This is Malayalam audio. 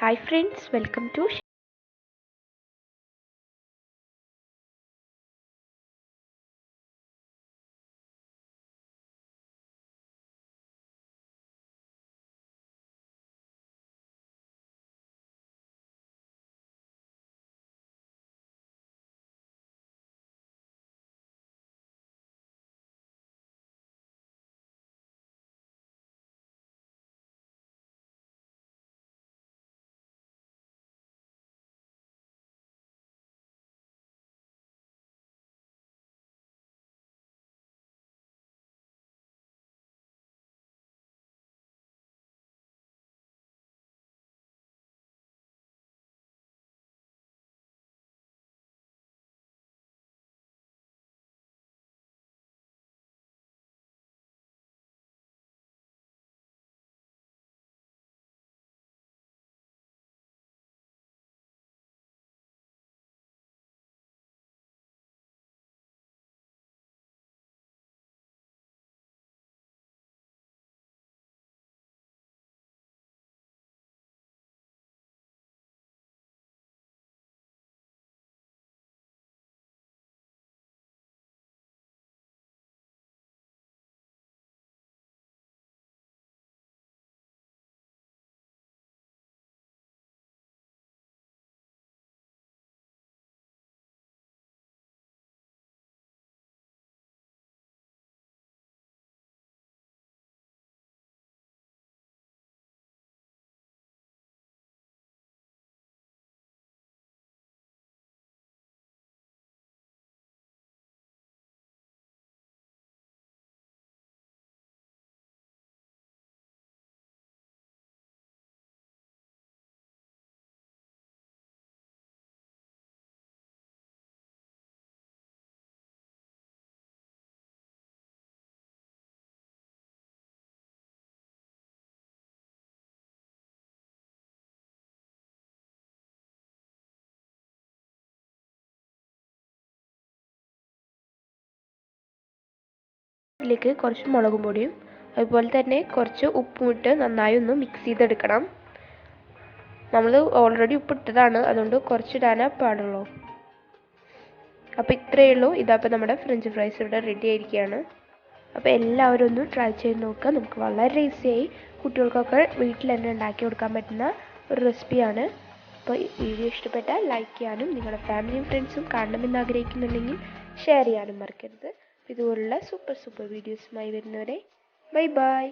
Hi friends, welcome to ഇതിലേക്ക് കുറച്ച് മുളകും പൊടിയും അതുപോലെ തന്നെ കുറച്ച് ഉപ്പും ഇട്ട് നന്നായി ഒന്ന് മിക്സ് ചെയ്തെടുക്കണം. നമ്മൾ ഓൾറെഡി ഉപ്പിട്ടതാണ്, അതുകൊണ്ട് കുറച്ചിടാനേ പാടുള്ളൂ. അപ്പോൾ ഇത്രയേ ഉള്ളൂ. ഇതപ്പോൾ നമ്മുടെ ഫ്രഞ്ച് ഫ്രൈസ് ഇവിടെ റെഡി ആയിരിക്കുകയാണ്. അപ്പോൾ എല്ലാവരും ഒന്ന് ട്രൈ ചെയ്ത് നോക്കുക. നമുക്ക് വളരെ ഈസിയായി കുട്ടികൾക്കൊക്കെ വീട്ടിൽ തന്നെ ഉണ്ടാക്കി കൊടുക്കാൻ പറ്റുന്ന ഒരു റെസിപ്പിയാണ്. അപ്പോൾ ഈ വീഡിയോ ഇഷ്ടപ്പെട്ടാൽ ലൈക്ക് ചെയ്യാനും നിങ്ങളുടെ ഫാമിലിയും ഫ്രണ്ട്സും കാണണമെന്ന് ആഗ്രഹിക്കുന്നുണ്ടെങ്കിൽ ഷെയർ ചെയ്യാനും മറക്കരുത്. ഇതുപോലുള്ള സൂപ്പർ വീഡിയോസുമായി വരുന്നവരെ ബൈ ബൈ.